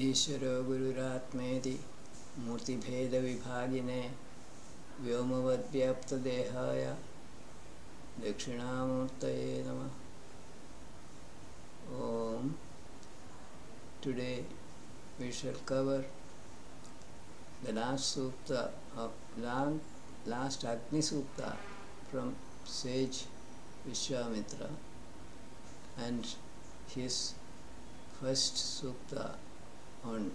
ईश्वरो गुरुरात्मेति मूर्तिभेदविभागिने व्योमवद्व्याप्तदेहाय दक्षिणामूर्तये नमः. Om. Today we shall cover the last sukta of last Agni Sukta from sage Vishwamitra and his first sukta on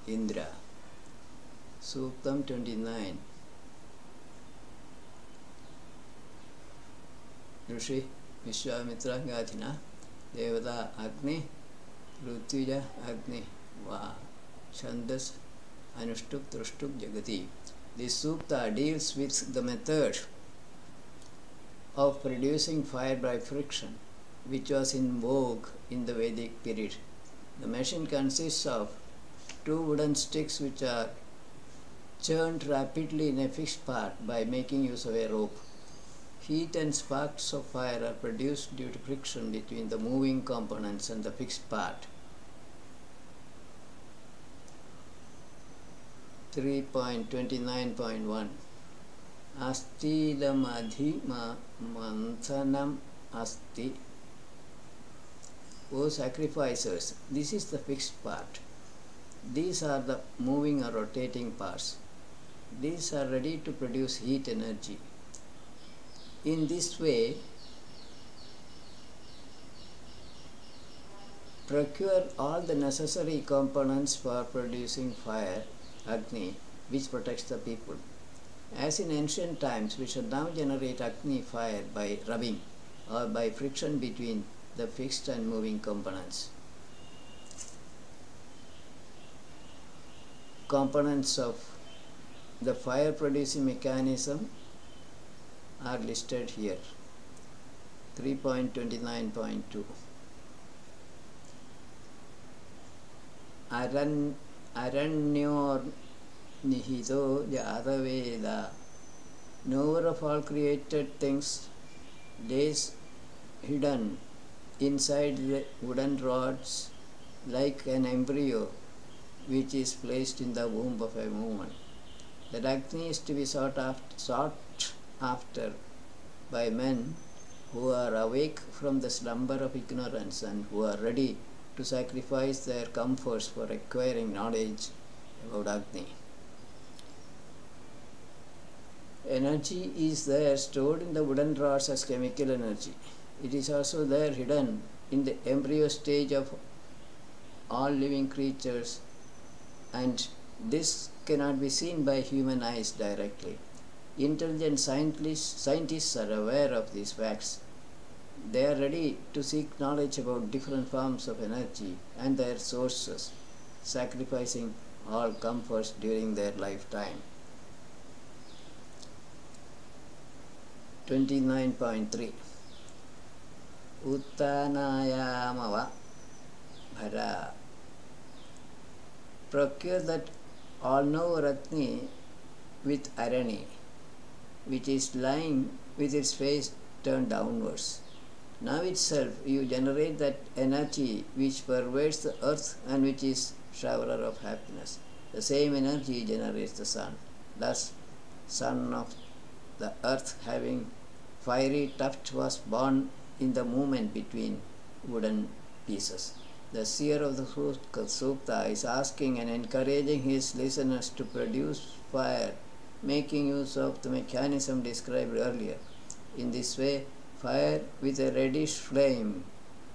Indra. Suktam 29. Rishi Vishwamitra Gathina Devata Agni Rutuja Agni Va Chandas Anustuk Trustuk Jagati. This sukta deals with the method of producing fire by friction, which was in vogue in the Vedic period. The machine consists of two wooden sticks which are churned rapidly in a fixed part by making use of a rope. Heat and sparks of fire are produced due to friction between the moving components and the fixed part. 3.29.1 Astidam adhima manthanam asti. O sacrificers, this is the fixed part. These are the moving or rotating parts. These are ready to produce heat energy. In this way, procure all the necessary components for producing fire, Agni, which protects the people. As in ancient times, we should now generate Agni fire by rubbing or by friction between the fixed and moving components. Components of the fire producing mechanism are listed here. 3.29.2 Aranyor Nihito Jadaveda. Knower of all created things lays hidden inside the wooden rods like an embryo which is placed in the womb of a woman. That Agni is to be sought after by men who are awake from the slumber of ignorance and who are ready to sacrifice their comforts for acquiring knowledge about Agni. Energy is there stored in the wooden rods as chemical energy. It is also there hidden in the embryo stage of all living creatures, and this cannot be seen by human eyes directly. Intelligent scientists are aware of these facts. They are ready to seek knowledge about different forms of energy and their sources, sacrificing all comforts during their lifetime. 29.3 Uttanayamava Bhara. Procure that all-knower Agni with Arani, which is lying with its face turned downwards. Now itself you generate that energy which pervades the earth and which is showerer of happiness. The same energy generates the sun. Thus, son of the earth having fiery tuft was born in the movement between wooden pieces. The seer of the Sukta is asking and encouraging his listeners to produce fire, making use of the mechanism described earlier. In this way, fire with a reddish flame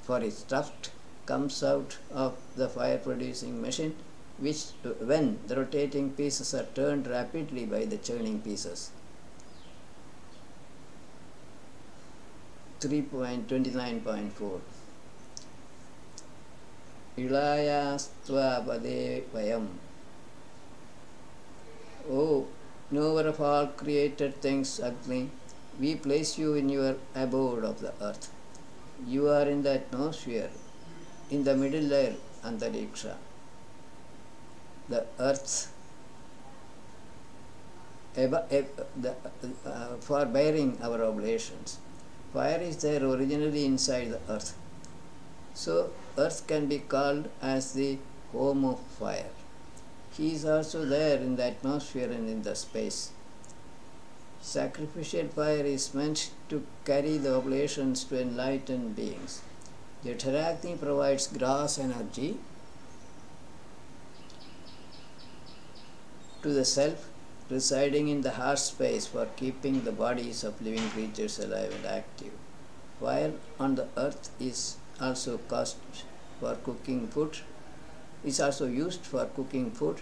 for its tuft comes out of the fire-producing machine, which, when the rotating pieces are turned rapidly by the churning pieces. 3.29.4 Ilayastva Pade Vayam. O knower of all created things, Agni, we place you in your abode of the earth. You are in the atmosphere, in the middle layer, Antariksha. The earth for bearing our oblations. Fire is there originally inside the earth. So earth can be called as the home of fire. He is also there in the atmosphere and in the space. Sacrificial fire is meant to carry the oblations to enlightened beings. Jఠragni provides gross energy to the self residing in the heart space for keeping the bodies of living creatures alive and active. Fire on the earth is also used for cooking food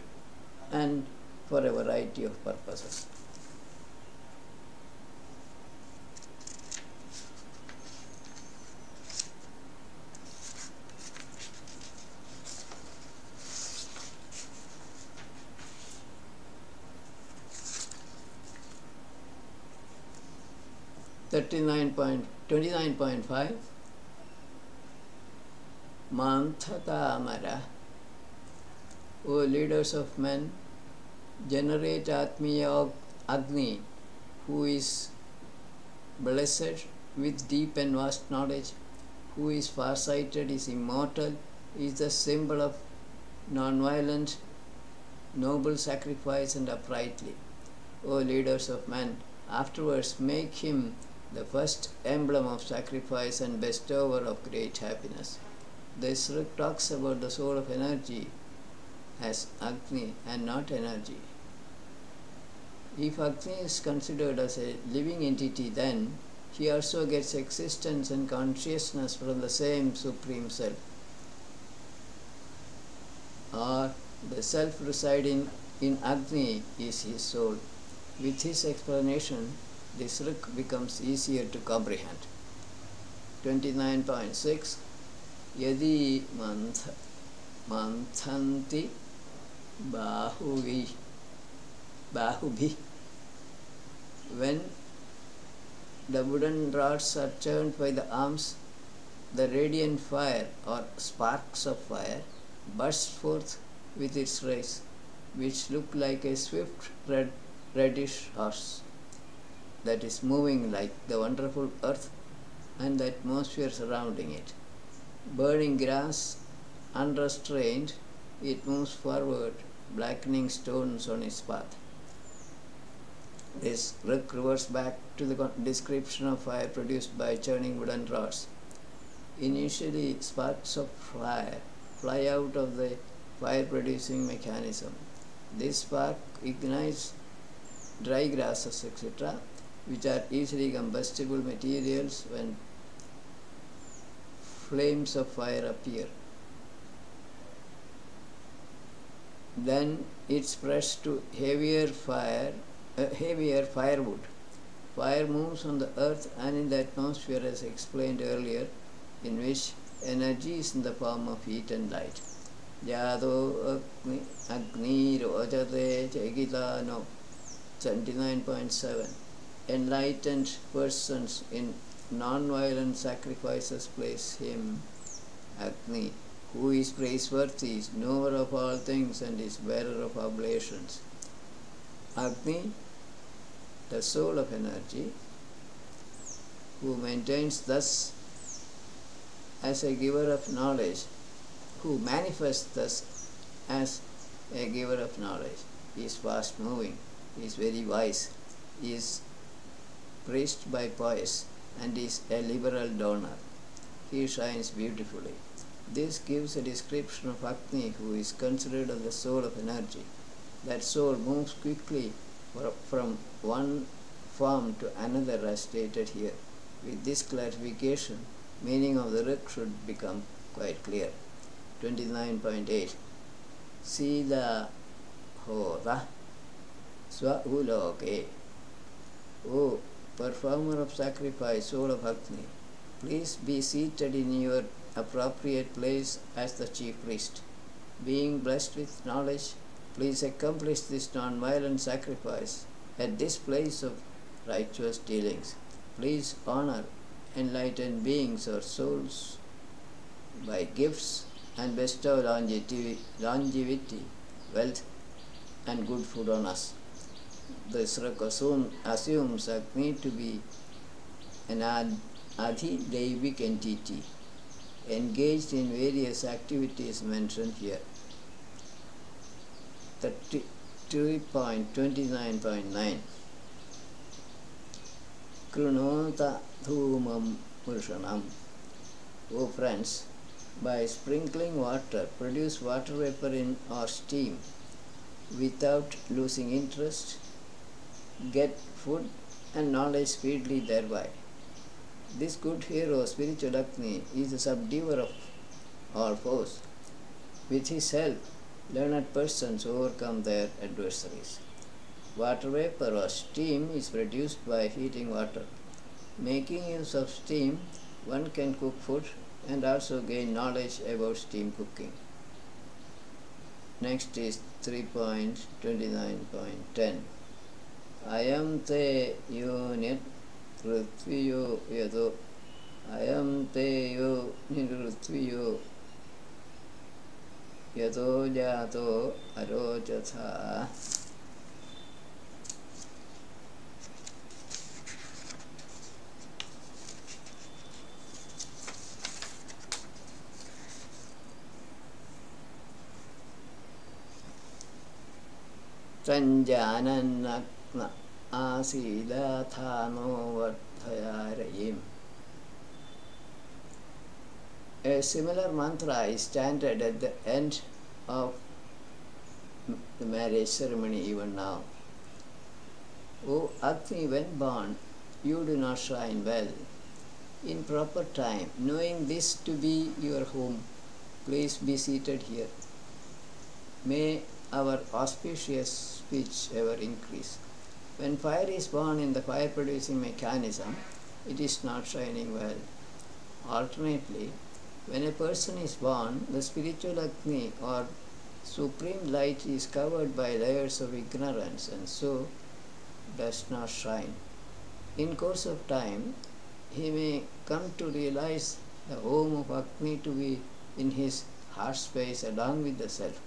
and for a variety of purposes. Twenty-nine point five. Manthata Amara. O leaders of men, generate Atmiya Agni, who is blessed with deep and vast knowledge, who is far-sighted, is immortal, is the symbol of non-violent, noble sacrifice and uprightly. O leaders of men, afterwards make him the first emblem of sacrifice and bestower of great happiness. This talks about the soul of energy as Agni and not energy. If Agni is considered as a living entity, then he also gets existence and consciousness from the same Supreme Self. Or the Self residing in Agni is his soul. With his explanation, this becomes easier to comprehend. 29.6. Yadi manthanti bahubhi. When the wooden rods are turned by the arms, the radiant fire or sparks of fire bursts forth with its rays, which look like a swift reddish horse that is moving like the wonderful earth and the atmosphere surrounding it. Burning grass, unrestrained, it moves forward, blackening stones on its path. This reverts back to the description of fire produced by churning wooden rods. Initially, sparks of fire fly out of the fire-producing mechanism. This spark ignites dry grasses, etc., which are easily combustible materials when flames of fire appear. Then it spreads to heavier firewood. Fire moves on the earth and in the atmosphere, as explained earlier, in which energy is in the form of heat and light. Yado Agni Rojate Chegita no 79.7. Enlightened persons in non-violent sacrifices place him, Agni, who is praiseworthy, is knower of all things and is bearer of oblations. Agni, the soul of energy, who maintains thus as a giver of knowledge, who manifests thus as a giver of knowledge, is fast moving, is very wise, is praised by poets, and is a liberal donor. He shines beautifully. This gives a description of Agni, who is considered as the soul of energy. That soul moves quickly from one form to another, as stated here. With this clarification, meaning of the rik should become quite clear. 29.8. Sila Hora Swahuloke. O performer of sacrifice, soul of Agni, please be seated in your appropriate place as the chief priest. Being blessed with knowledge, please accomplish this non-violent sacrifice at this place of righteous dealings. Please honor enlightened beings or souls by gifts and bestow longevity, wealth, and good food on us. This assumes Agni to be an Adhi-Devic entity engaged in various activities mentioned here. 33.29.9 Krunota Dhumam Murshanam. Oh friends, by sprinkling water, produce water vapor in or steam without losing interest, get food and knowledge speedily thereby. This good hero, spiritual Agni, is the subduer of all foes. With his help, learned persons overcome their adversaries. Water vapor or steam is produced by heating water. Making use of steam, one can cook food and also gain knowledge about steam cooking. Next is 3.29.10 Ayam te yonit rutviyo yado Ayam te yo nirutviyo yado jato arojatha. Sanjananakna asidathano vardhayarayim. A similar mantra is chanted at the end of the marriage ceremony even now. O Agni, when born, you do not shine well. In proper time, knowing this to be your home, please be seated here. May our auspicious speech ever increase. When fire is born in the fire-producing mechanism, it is not shining well. Alternately, when a person is born, the spiritual Agni or supreme light is covered by layers of ignorance and so does not shine. In course of time, he may come to realize the home of Agni to be in his heart space along with the self.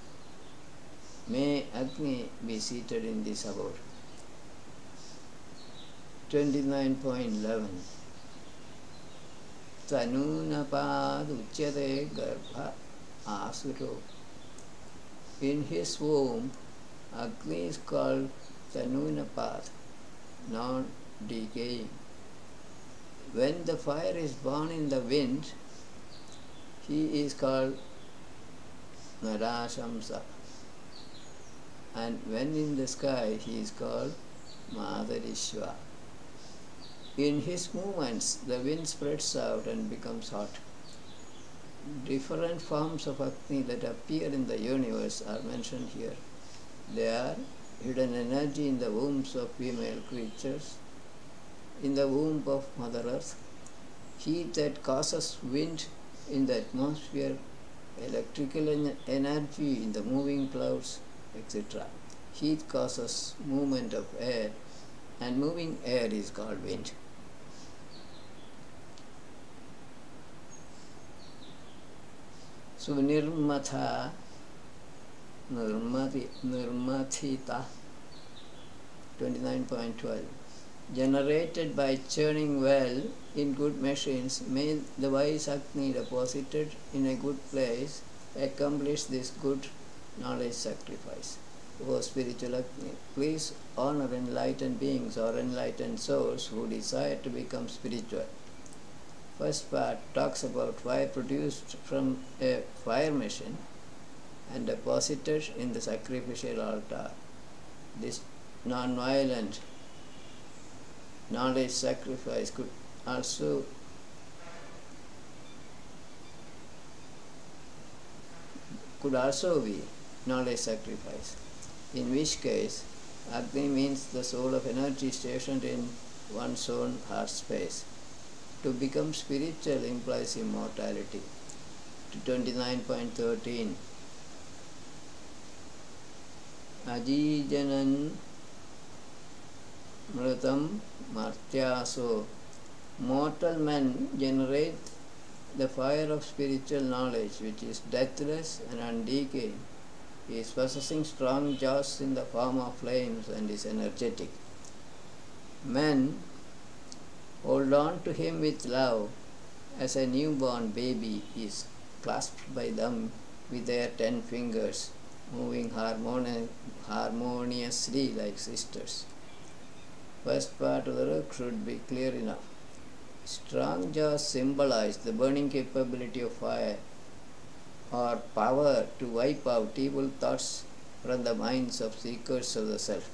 May Agni be seated in this abode. 29.11 Tanunapad uchyate garbha asuro. In his womb, Agni is called Tanunapad, non-decaying. When the fire is born in the wind, he is called Narashamsa. And when in the sky, he is called Madarishva. In his movements, the wind spreads out and becomes hot. Different forms of Agni that appear in the universe are mentioned here. They are hidden energy in the wombs of female creatures, in the womb of Mother Earth, heat that causes wind in the atmosphere, electrical energy in the moving clouds, etc. Heat causes movement of air, and moving air is called wind. So nirmatha, nirmathita, 29.12. Generated by churning well in good machines, may the wise Agni deposited in a good place accomplish this good knowledge sacrifice. O spiritual Agni, please honor enlightened beings or enlightened souls who desire to become spiritual. First part talks about fire produced from a fire machine and deposited in the sacrificial altar. This non-violent knowledge sacrifice could also be knowledge sacrifice, in which case Agni means the soul of energy stationed in one's own heart space. To become spiritual implies immortality. To 29.13 Ajijanan Mritam Martyaso. Mortal men generate the fire of spiritual knowledge, which is deathless and undecaying. He is possessing strong jaws in the form of flames and is energetic. Men hold on to him with love as a newborn baby is clasped by them with their 10 fingers moving harmoniously like sisters. First part of the work should be clear enough. Strong jaws symbolize the burning capability of fire or power to wipe out evil thoughts from the minds of seekers of the self.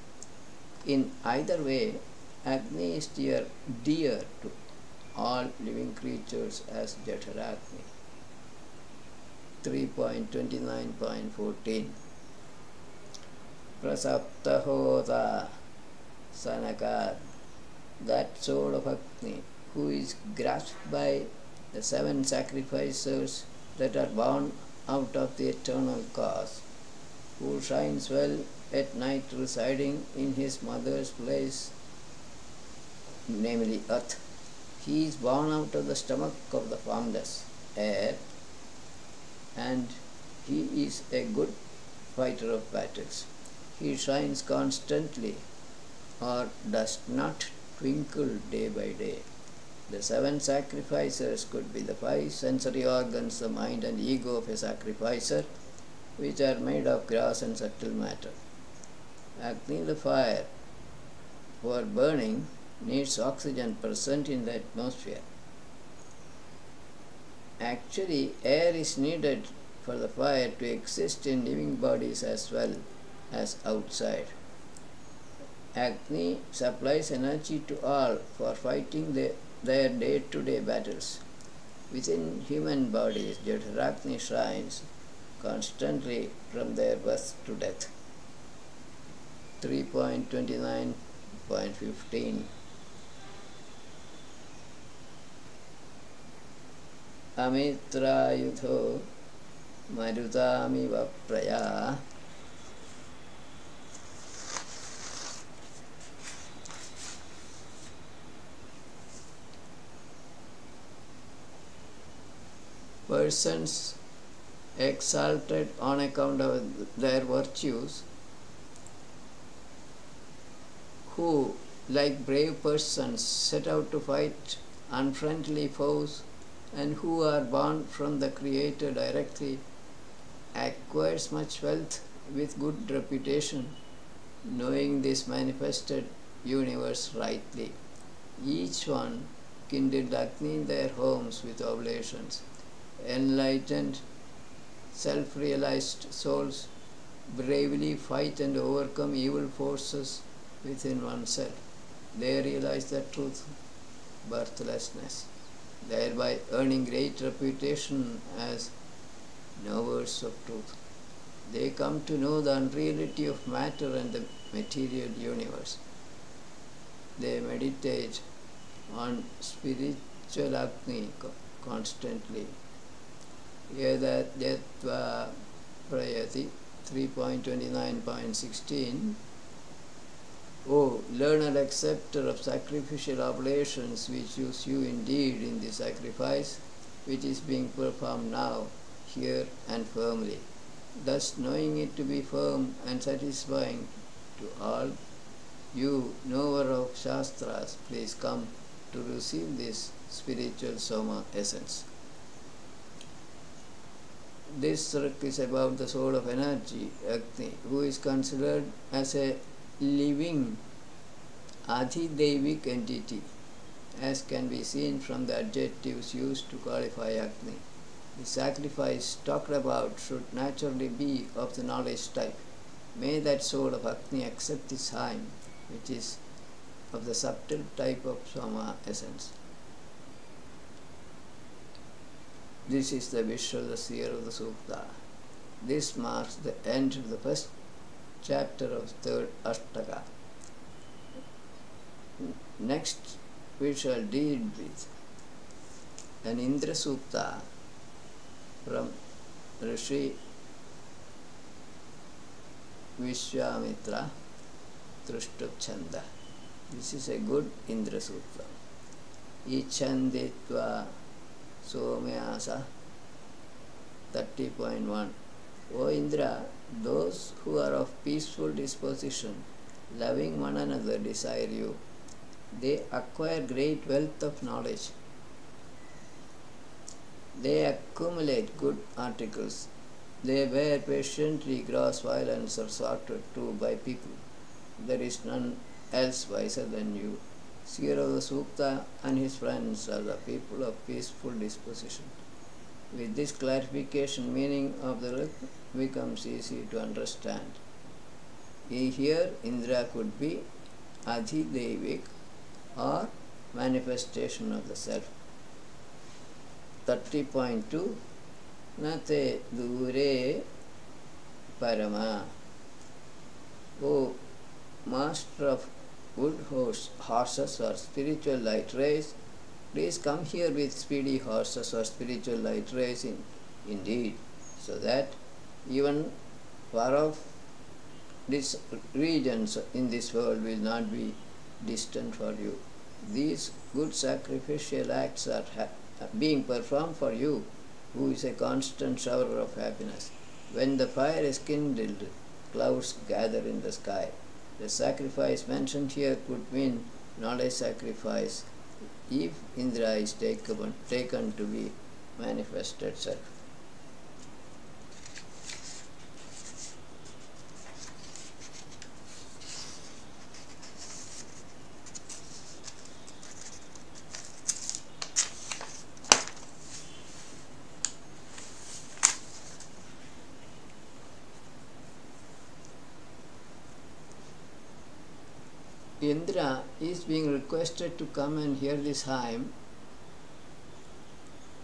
In either way, Agni is dear to all living creatures as Jఠrāgni. 3.29.14 Prasaptahota Sanakad, that soul of Agni, who is grasped by the 7 sacrificers that are born out of the eternal cause, who shines well at night residing in his mother's place, namely earth. He is born out of the stomach of the formless air, and he is a good fighter of battles. He shines constantly or does not twinkle day by day. The 7 sacrificers could be the 5 sensory organs, the mind and ego of a sacrificer, which are made of gross and subtle matter. Agni, the fire, for burning, needs oxygen present in the atmosphere. Actually, air is needed for the fire to exist in living bodies as well as outside. Agni supplies energy to all for fighting their day-to-day battles. Within human bodies, Jఠrāgni shines constantly from their birth to death. 3.29.15 Amitrayudho Marutami Vapraya. Persons exalted on account of their virtues, who, like brave persons, set out to fight unfriendly foes and who are born from the Creator directly, acquires much wealth with good reputation, knowing this manifested universe rightly. Each one kindled Agni in their homes with oblations. Enlightened, self-realized souls bravely fight and overcome evil forces within oneself. They realize the truth, birthlessness, thereby earning great reputation as knowers of truth. They come to know the unreality of matter and the material universe. They meditate on spiritual Agni constantly. Yadadhyatva prayati 3.29.16 O learned acceptor of sacrificial oblations, we choose you indeed in the sacrifice which is being performed now, here and firmly. Thus, knowing it to be firm and satisfying to all, you, knower of Shastras, please come to receive this spiritual Soma essence. This circ is about the soul of energy, Agni, who is considered as a living Adhidevic entity, as can be seen from the adjectives used to qualify Agni. The sacrifice talked about should naturally be of the knowledge type. May that soul of Agni accept this hymn, which is of the subtle type of Soma essence. This is the wish of the seer of the Sukta. This marks the end of the first chapter of third Ashtaka. Next, we shall deal with an Indra Sukta from Rishi Vishwamitra Trushtupchanda. This is a good Indra Sukta. Ichanditva Somyasa 30.1 O Indra, those who are of peaceful disposition, loving one another, desire you. They acquire great wealth of knowledge. They accumulate good articles. They were patiently gross violence are sorted to by people. There is none else wiser than you. Sierra Sukta and his friends are the people of peaceful disposition. With this clarification, meaning of the Rik becomes easy to understand. Here, Indra could be Adhidevik or manifestation of the self. 30.2 Nate Dure Parama. O master of wood horses or spiritual light rays, please come here with speedy horses or spiritual light rays indeed, so that even far off these regions in this world will not be distant for you. These good sacrificial acts are being performed for you, who is a constant shower of happiness. When the fire is kindled, clouds gather in the sky. The sacrifice mentioned here could mean knowledge sacrifice if Indra is taken to be manifested self. Indra is being requested to come and hear this hymn,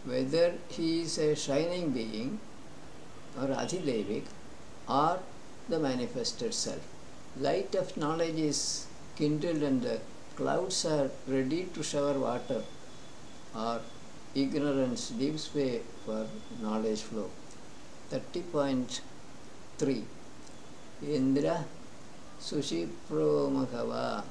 whether he is a shining being or Adhidevik or the manifested self. Light of knowledge is kindled and the clouds are ready to shower water, or ignorance gives way for knowledge flow. 30.3 Indra Sushipro Maghava.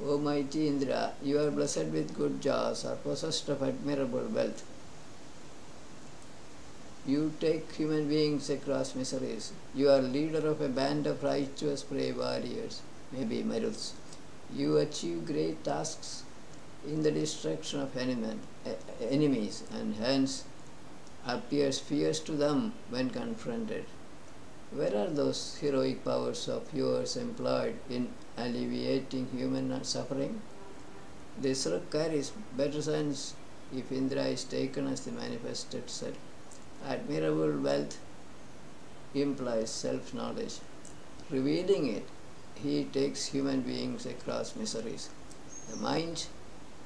O mighty Indra, you are blessed with good jaws, are possessed of admirable wealth. You take human beings across miseries. You are leader of a band of righteous brave warriors, maybe Maruts. You achieve great tasks in the destruction of enemies, and hence appears fierce to them when confronted. Where are those heroic powers of yours employed in alleviating human suffering? This Rik carries better sense if Indra is taken as the manifested self. Admirable wealth implies self-knowledge. Revealing it, he takes human beings across miseries. The mind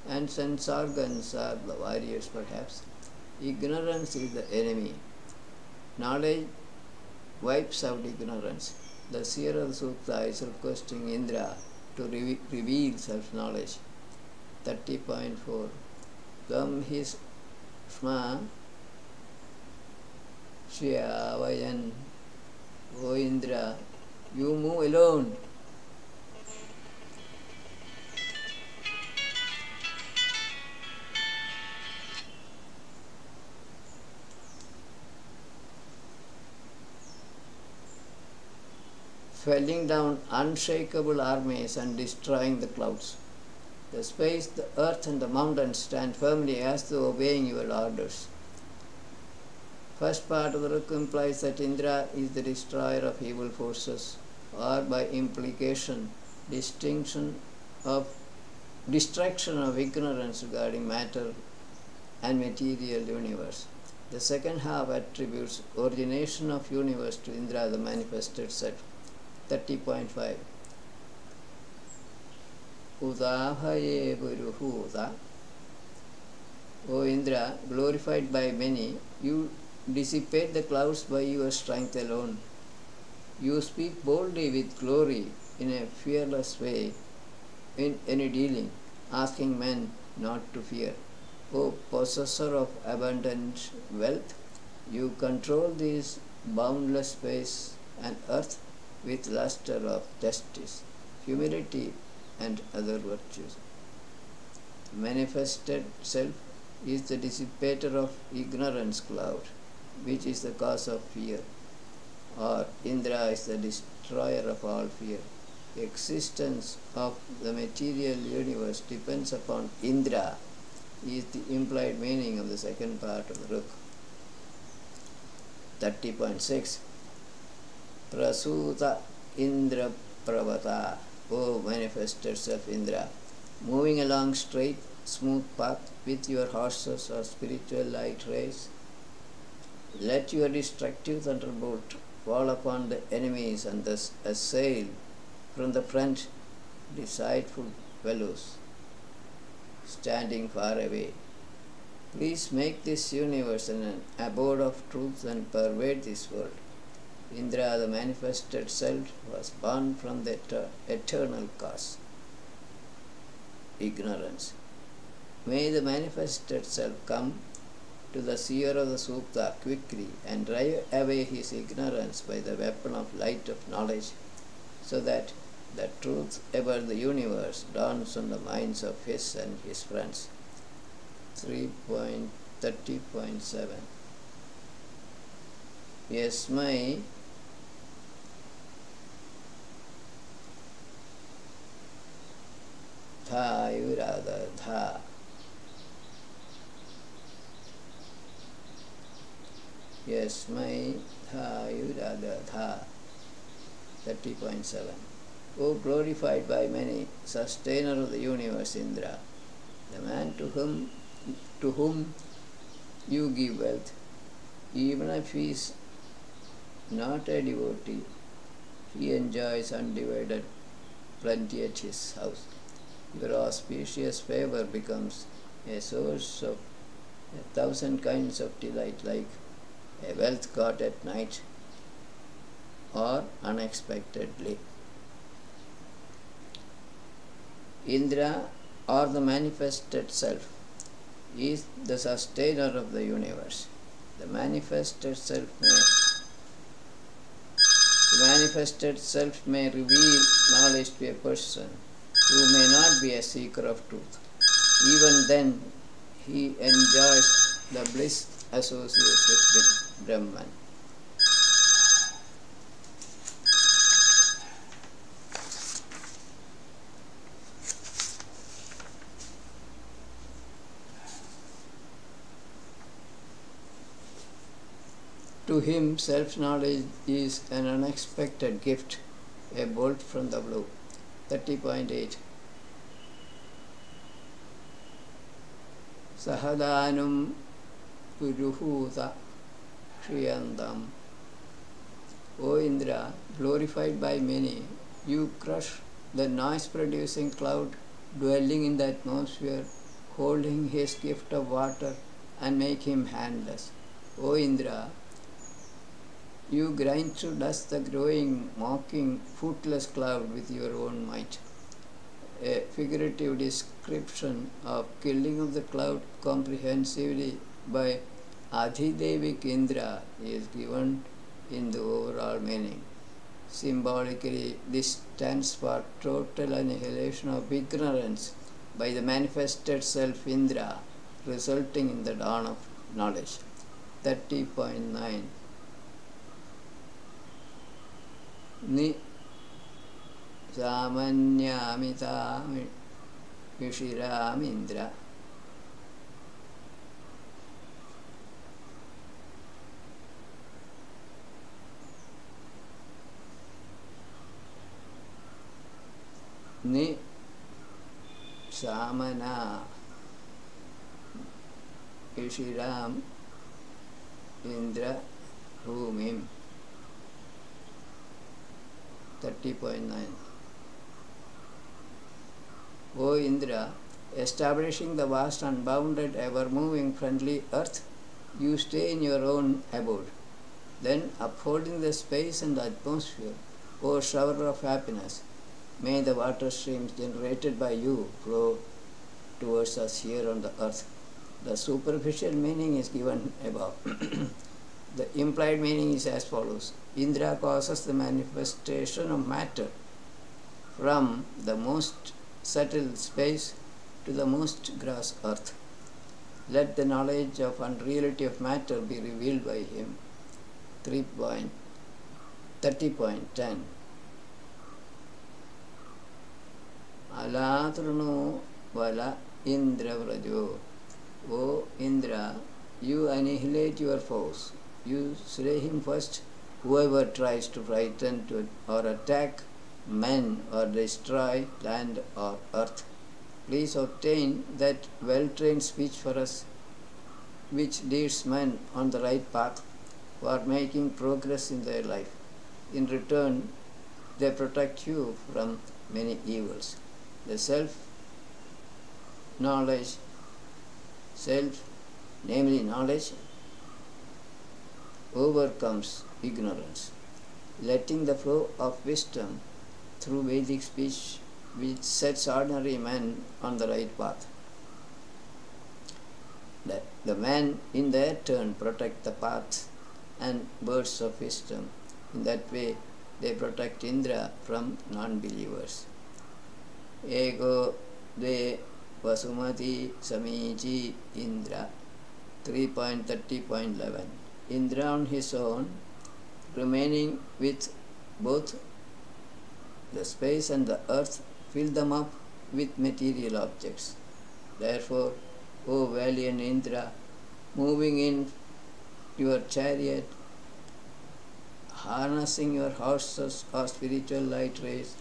and sense organs are the warriors perhaps. Ignorance is the enemy. Knowledge wipes out ignorance. The seer of the Sukta is requesting Indra to reveal self-knowledge. 30.4 Tam his Sma Shiyavayan. O Indra, you move alone. Felling down unshakable armies and destroying the clouds. The space, the earth and the mountains stand firmly as though obeying your orders. First part of the Rik implies that Indra is the destroyer of evil forces, or by implication, distraction of ignorance regarding matter and material universe. The second half attributes origination of universe to Indra, the manifested self. 30.5 Udavaye Puruhuda. O Indra, glorified by many, you dissipate the clouds by your strength alone. You speak boldly with glory in a fearless way in any dealing, asking men not to fear. O possessor of abundant wealth, you control this boundless space and earth with luster of justice, humility, and other virtues. Manifested self is the dissipator of ignorance cloud, which is the cause of fear, or Indra is the destroyer of all fear. The existence of the material universe depends upon Indra is the implied meaning of the second part of the Rik. 30.6 Prasuta Indra Pravata, O manifested self Indra, moving along straight, smooth path with your horses or spiritual light rays, let your destructive thunderbolt fall upon the enemies and thus assail from the front deceitful fellows standing far away. Please make this universe an abode of truth and pervade this world. Indra, the manifested self, was born from the eternal cause, ignorance. May the manifested self come to the seer of the Sukta quickly and drive away his ignorance by the weapon of light of knowledge, so that the truth about the universe dawns on the minds of his and his friends. 3.30.7 Yasmai Tha Yurada Tha Yasmai Tha Yurada Tha 30.7 O glorified by many, sustainer of the universe Indra, the man to whom you give wealth, even if he is not a devotee, he enjoys undivided plenty at his house. Your auspicious favor becomes a source of 1,000 kinds of delight, like a wealth got at night or unexpectedly. Indra, or the manifested self, is the sustainer of the universe. The manifested self may reveal knowledge to a person who may not be a seeker of truth. Even then, he enjoys the bliss associated with Brahman. To him, self-knowledge is an unexpected gift, a bolt from the blue. 30.8 Sahadanum Puruhuta Shriyandam. O Indra, glorified by many, you crush the noise-producing cloud dwelling in the atmosphere, holding his gift of water and make him handless. O Indra, you grind to dust the growing, mocking, footless cloud with your own might. A figurative description of killing of the cloud comprehensively by Adhidevik Indra is given in the overall meaning. Symbolically, this stands for total annihilation of ignorance by the manifested self Indra, resulting in the dawn of knowledge. 30.9 Ni Samanyamita Vishiramindra. Ni Samana Vishiram Indra Bhumim. 30.9 O Indra, establishing the vast, unbounded, ever-moving, friendly earth, you stay in your own abode. Then, upholding the space and the atmosphere, O shower of happiness, may the water streams generated by you flow towards us here on the earth. The superficial meaning is given above. The implied meaning is as follows. Indra causes the manifestation of matter from the most subtle space to the most gross earth. Let the knowledge of unreality of matter be revealed by him. 30.10 Alatrunu Vala Indra Vrajo. O Indra, you annihilate your foes. you slay him first. Whoever tries to frighten or attack men or destroy land or earth, please obtain that well-trained speech for us, which leads men on the right path for making progress in their life. In return, they protect you from many evils. The self-knowledge, namely knowledge, overcomes ignorance, letting the flow of wisdom through Vedic speech which sets ordinary men on the right path. The men in their turn protect the path and birds of wisdom. In that way, they protect Indra from non-believers. Ego de Vasumati Samichi Indra 3.30.11. Indra on his own, remaining with both the space and the earth, fill them up with material objects. Therefore, O valiant Indra, moving in your chariot, harnessing your horses or spiritual light rays,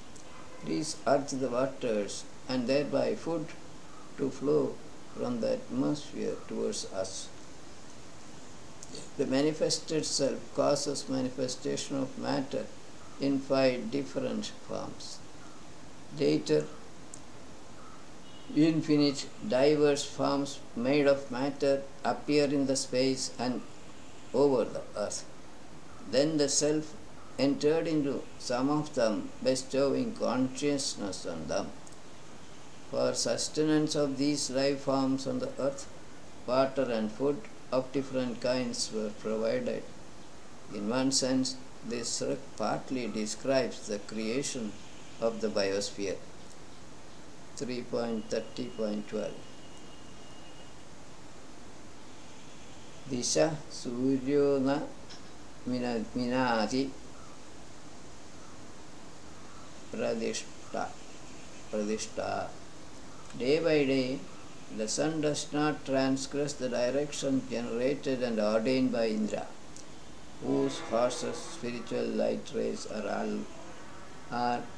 please urge the waters and thereby food to flow from the atmosphere towards us. The manifested self causes manifestation of matter in 5 different forms. Later, infinite, diverse forms made of matter appear in the space and over the earth. Then the self entered into some of them, bestowing consciousness on them. For sustenance of these life forms on the earth, water and food of different kinds were provided. In one sense, this partly describes the creation of the biosphere. 3.30.12. Disha Suryo na minati pradishta. Day by day, the sun does not transgress the direction generated and ordained by Indra, whose horses' spiritual light rays are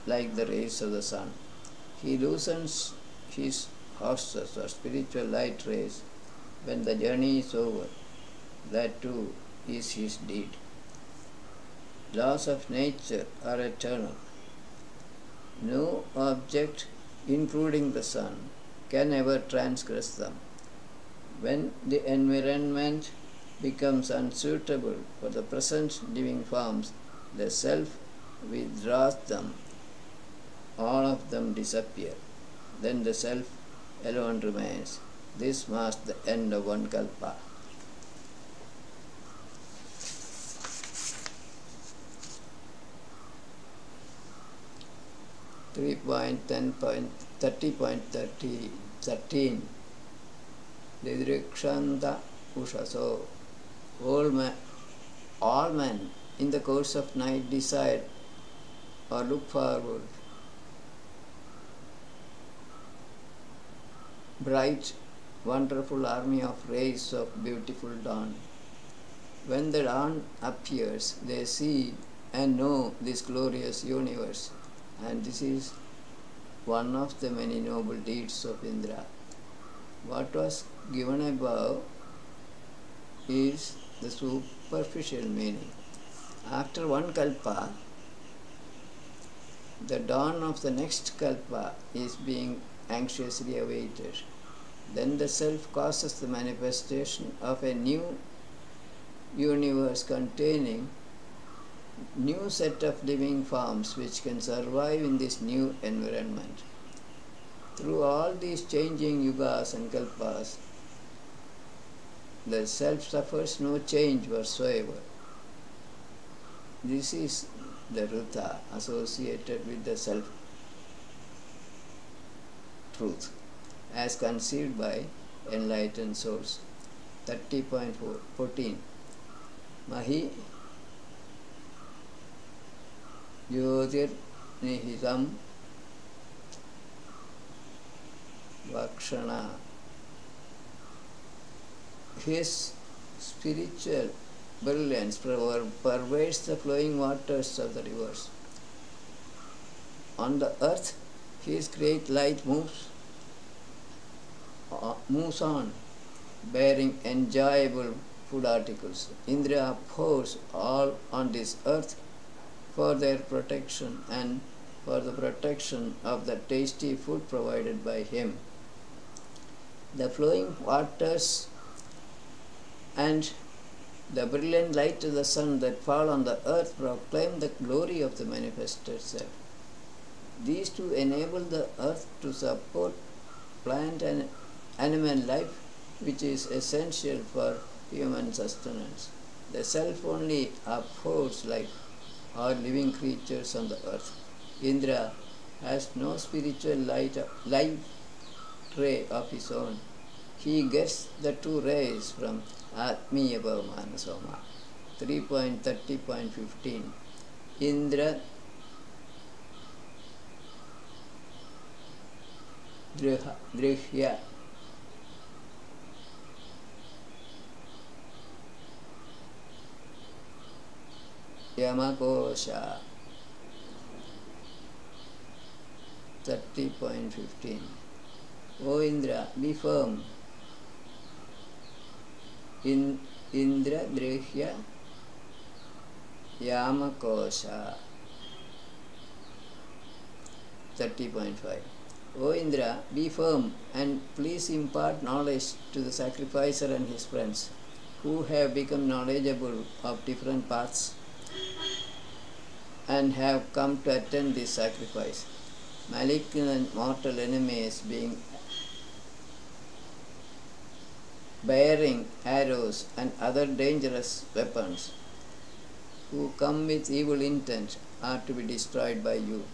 like the rays of the sun. He loosens his horses or spiritual light rays when the journey is over. That too is his deed. Laws of nature are eternal. No object, including the sun, can ever transgress them. When the environment becomes unsuitable for the present living forms, the self withdraws them. All of them disappear. Then the self alone remains. This marks the end of one kalpa. .30.13 Didrikshanta Ushaso. All men in the course of night decide or look forward bright, wonderful army of rays of beautiful dawn. When the dawn appears, they see and know this glorious universe, and this is one of the many noble deeds of Indra. What was given above is the superficial meaning. After one kalpa, the dawn of the next kalpa is being anxiously awaited. Then the self causes the manifestation of a new universe containing new set of living forms which can survive in this new environment. Through all these changing yugas and kalpas, the self suffers no change whatsoever. This is the Rita associated with the self truth as conceived by enlightened souls. 30.14 Mahi Jyotir Nihitam Vakshana. His spiritual brilliance pervades the flowing waters of the rivers. On the earth, his great light moves on, bearing enjoyable food articles. Indra pours all on this earth for their protection and for the protection of the tasty food provided by him. The flowing waters and the brilliant light of the sun that fall on the earth proclaim the glory of the manifested self. These two enable the earth to support plant and animal life, which is essential for human sustenance. The self only upholds life, or living creatures on the earth. Indra has no spiritual life ray of his own. He gets the two rays from Atmiya Bhavamana Soma. 3.30.15. Indra Drihya Yamakosha. 30.15. O Indra, be firm. Indra Drihya Yamakosha. 30.5. O Indra, be firm and please impart knowledge to the sacrificer and his friends, who have become knowledgeable of different paths and have come to attend this sacrifice. Malignant mortal enemies bearing arrows and other dangerous weapons, who come with evil intent, are to be destroyed by you.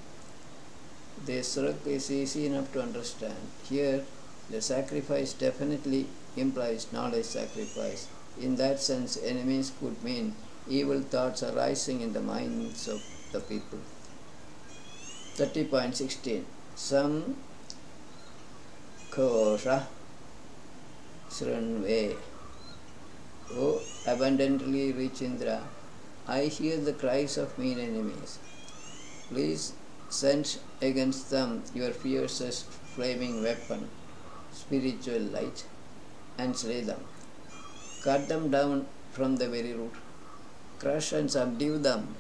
This surah is easy enough to understand. Here, the sacrifice definitely implies knowledge sacrifice. In that sense, enemies could mean evil thoughts arising in the minds of the people. 30.16. Sam Kosha Sranve. O abundantly rich Indra, I hear the cries of mean enemies. Please send against them your fiercest flaming weapon, spiritual light, and slay them. Cut them down from the very root. Crush and subdue them.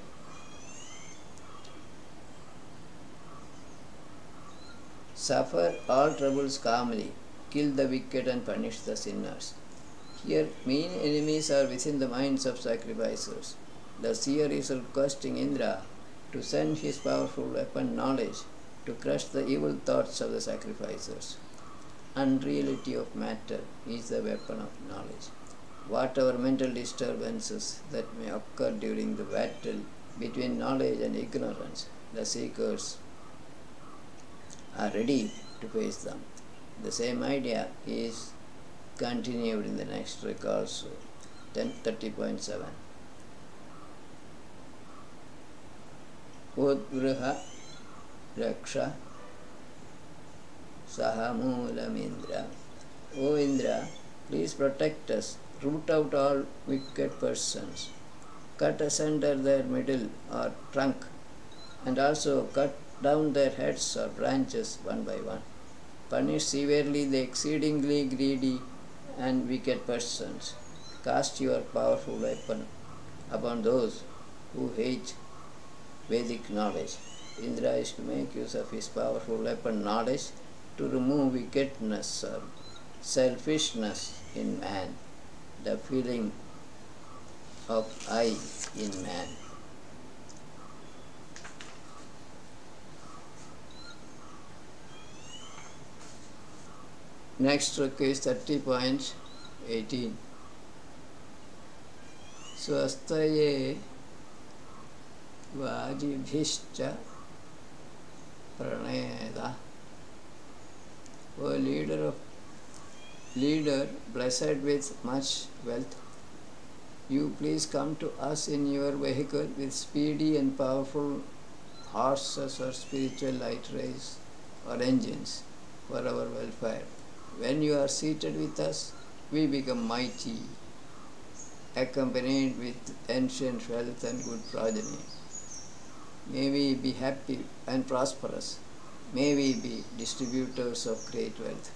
Suffer all troubles calmly. Kill the wicked and punish the sinners. Here, mean enemies are within the minds of sacrificers. The seer is requesting Indra to send his powerful weapon knowledge to crush the evil thoughts of the sacrificers. Unreality of matter is the weapon of knowledge. Whatever mental disturbances that may occur during the battle between knowledge and ignorance, the seekers are ready to face them. The same idea is continued in the next trick also. 10:30.7. Udvriha Raksha Sahamulam Indra. O Indra, please protect us. Root out all wicked persons. Cut asunder their middle or trunk, and also cut down their heads or branches one by one. Punish severely the exceedingly greedy and wicked persons. Cast your powerful weapon upon those who hate Vedic knowledge. Indra is to make use of his powerful weapon knowledge to remove wickedness or selfishness in man, the feeling of I in man. Next trick is 30.18. Swastaye Vajibhishcha Praneda. O leader blessed with much wealth, you please come to us in your vehicle with speedy and powerful horses or spiritual light rays or engines for our welfare. When you are seated with us, we become mighty. accompanied with ancient wealth and good progeny. May we be happy and prosperous. May we be distributors of great wealth.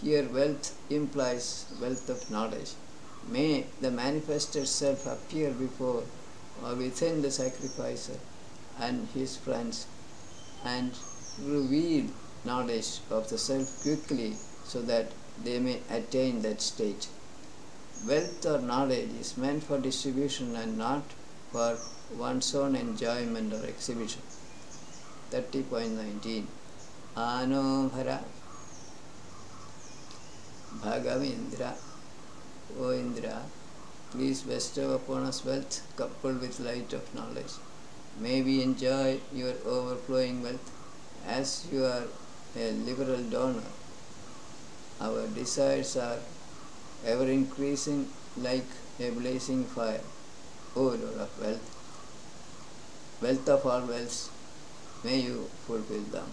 Here wealth implies wealth of knowledge. May the manifested self appear before or within the sacrificer and his friends and reveal knowledge of the self quickly so that they may attain that state. Wealth or knowledge is meant for distribution and not for one's own enjoyment or exhibition. 30.19 Anobhara Bhagavindra. O Indra, please bestow upon us wealth coupled with light of knowledge. May we enjoy your overflowing wealth as you are a liberal donor. Our desires are ever increasing like a blazing fire. O Lord of wealth, wealth of all wealths, may you fulfill them.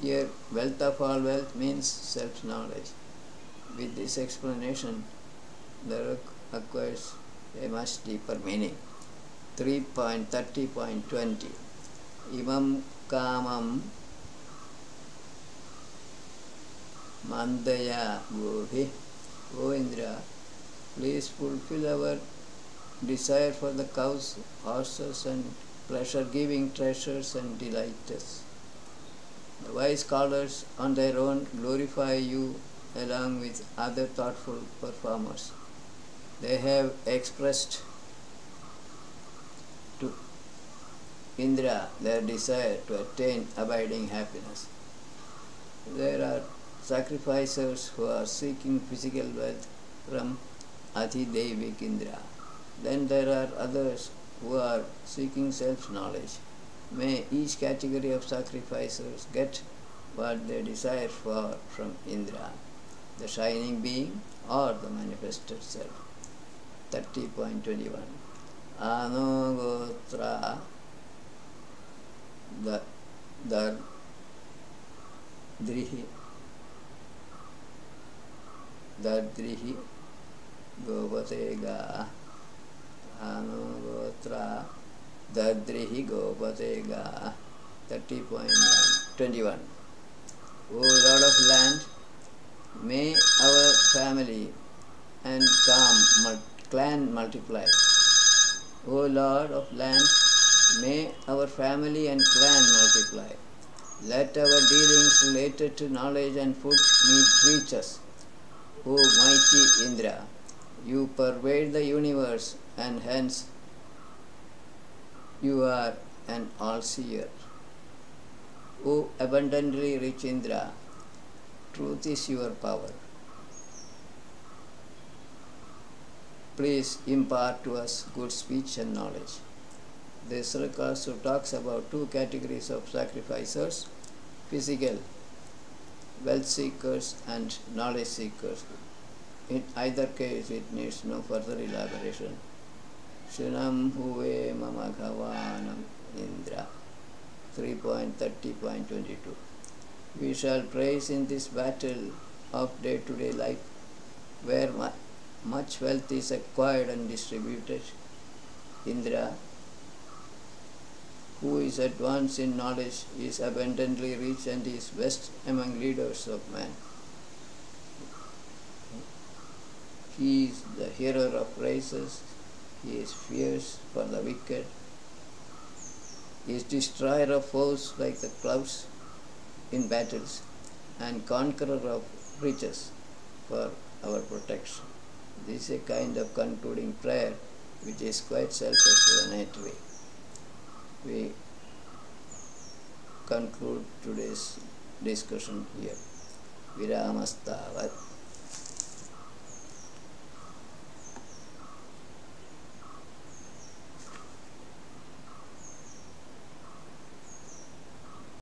Here, wealth of all wealth means self-knowledge. With this explanation, the work acquires a much deeper meaning. 3.30.20 Imam kamam mandaya gobhi. O Indra, please fulfill our desire for the cows, horses and pleasure-giving treasures and delight us. The wise scholars on their own glorify you along with other thoughtful performers. They have expressed to Indra their desire to attain abiding happiness. There are sacrificers who are seeking physical wealth from Adhidevik Indra. Then there are others who are seeking self-knowledge. May each category of sacrificers get what they desire for from Indra, the shining being or the manifested self. 30.21 Anogotra Dadrihi Gopatega Anogotra Dadrihi Gopatega. 30.21 O Lord of land, may our family and clan multiply. O Lord of land, may our family and clan multiply. Let our dealings related to knowledge and food reach us. O mighty Indra, you pervade the universe and hence you are an all-seer. O abundantly rich Indra, truth is your power. Please impart to us good speech and knowledge. This sloka also talks about two categories of sacrificers: physical wealth seekers and knowledge seekers. In either case, it needs no further elaboration. Shunam huve mama ghavanam Indra. 3.30.22 We shall praise in this battle of day-to-day life, where much wealth is acquired and distributed. Indra, who is advanced in knowledge, is abundantly rich and is best among leaders of man. He is the hearer of praises, he is fierce for the wicked, he is destroyer of foes like the clouds in battles, and conqueror of riches for our protection. This is a kind of concluding prayer which is quite self-explanatory. We conclude today's discussion here. Viramastavat.